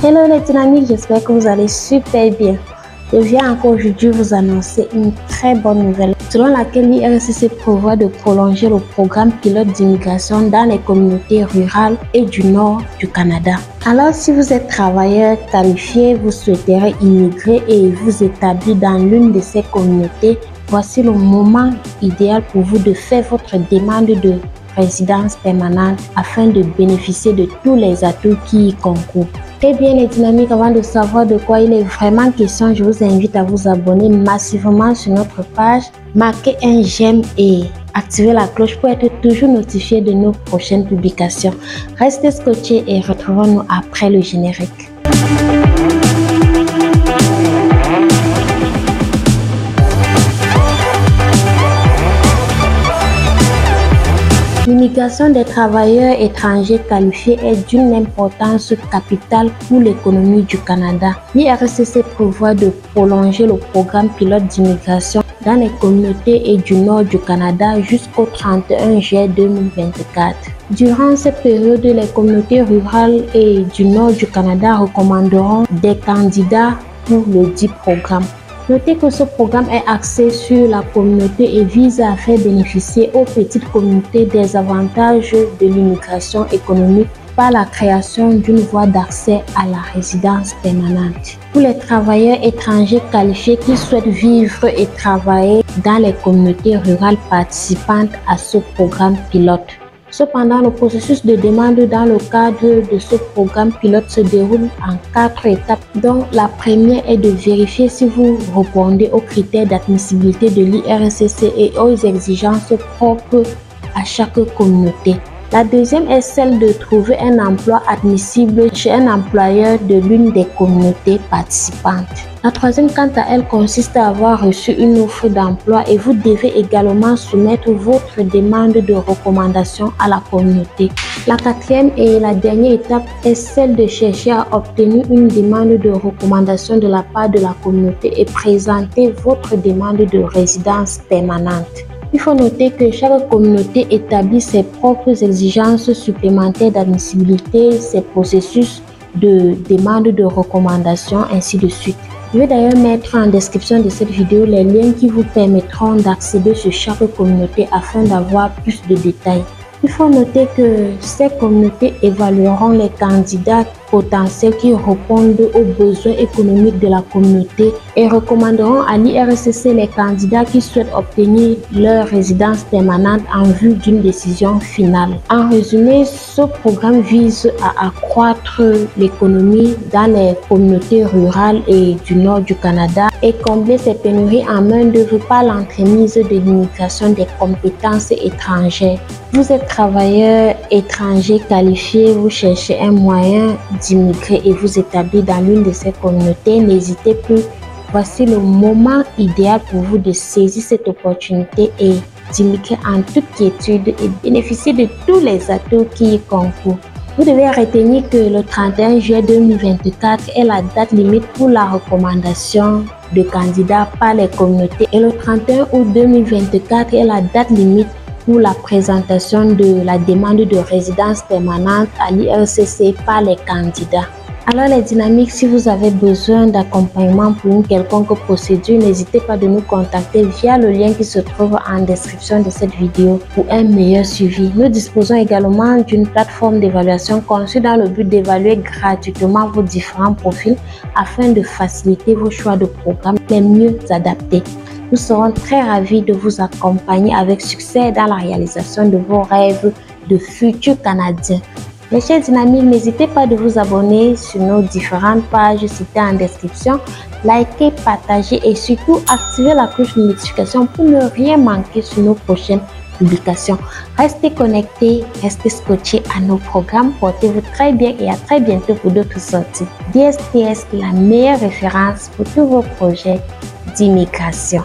Hello les dynamiques, j'espère que vous allez super bien. Je viens encore aujourd'hui vous annoncer une très bonne nouvelle selon laquelle l'IRCC prévoit de prolonger le programme pilote d'immigration dans les communautés rurales et du nord du Canada. Alors si vous êtes travailleur qualifié, vous souhaiterez immigrer et vous établir dans l'une de ces communautés, voici le moment idéal pour vous de faire votre demande de résidence permanente afin de bénéficier de tous les atouts qui y concourent. Eh bien les dynamiques, avant de savoir de quoi il est vraiment question, je vous invite à vous abonner massivement sur notre page, marquer un j'aime et activer la cloche pour être toujours notifié de nos prochaines publications. Restez scotchés et retrouvons-nous après le générique. L'immigration des travailleurs étrangers qualifiés est d'une importance capitale pour l'économie du Canada. L'IRCC prévoit de prolonger le programme pilote d'immigration dans les communautés et du nord du Canada jusqu'au 31 juillet 2024. Durant cette période, les communautés rurales et du nord du Canada recommanderont des candidats pour le dit programme. Notez que ce programme est axé sur la communauté et vise à faire bénéficier aux petites communautés des avantages de l'immigration économique par la création d'une voie d'accès à la résidence permanente. Pour les travailleurs étrangers qualifiés qui souhaitent vivre et travailler dans les communautés rurales participantes à ce programme pilote. Cependant, le processus de demande dans le cadre de ce programme pilote se déroule en 4 étapes, dont la première est de vérifier si vous répondez aux critères d'admissibilité de l'IRCC et aux exigences propres à chaque communauté. La deuxième est celle de trouver un emploi admissible chez un employeur de l'une des communautés participantes. La troisième, quant à elle, consiste à avoir reçu une offre d'emploi et vous devez également soumettre votre demande de recommandation à la communauté. La quatrième et la dernière étape est celle de chercher à obtenir une demande de recommandation de la part de la communauté et présenter votre demande de résidence permanente. Il faut noter que chaque communauté établit ses propres exigences supplémentaires d'admissibilité, ses processus de demande de recommandation, ainsi de suite. Je vais d'ailleurs mettre en description de cette vidéo les liens qui vous permettront d'accéder sur chaque communauté afin d'avoir plus de détails. Il faut noter que ces communautés évalueront les candidats potentiels qui répondent aux besoins économiques de la communauté et recommanderont à l'IRCC les candidats qui souhaitent obtenir leur résidence permanente en vue d'une décision finale. En résumé, ce programme vise à accroître l'économie dans les communautés rurales et du nord du Canada et combler ces pénuries en main-d'œuvre par l'entremise de l'immigration des compétences étrangères. Vous êtes travailleur étranger qualifié, vous cherchez un moyen d'immigrer et vous établir dans l'une de ces communautés, n'hésitez plus. Voici le moment idéal pour vous de saisir cette opportunité et d'immigrer en toute quiétude et bénéficier de tous les atouts qui y concourent. Vous devez retenir que le 31 juillet 2024 est la date limite pour la recommandation de candidats par les communautés et le 31 août 2024 est la date limite pour la présentation de la demande de résidence permanente à l'IRCC par les candidats. Alors les dynamiques, si vous avez besoin d'accompagnement pour une quelconque procédure, n'hésitez pas de nous contacter via le lien qui se trouve en description de cette vidéo pour un meilleur suivi. Nous disposons également d'une plateforme d'évaluation conçue dans le but d'évaluer gratuitement vos différents profils afin de faciliter vos choix de programmes les mieux adaptés. Nous serons très ravis de vous accompagner avec succès dans la réalisation de vos rêves de futurs Canadiens. Mes chers dynamiques, n'hésitez pas de vous abonner sur nos différentes pages citées en description, liker, partager et surtout activer la cloche de notification pour ne rien manquer sur nos prochaines publications. Restez connectés, restez scotchés à nos programmes, portez-vous très bien et à très bientôt pour d'autres sorties. DSTS, la meilleure référence pour tous vos projets d'immigration.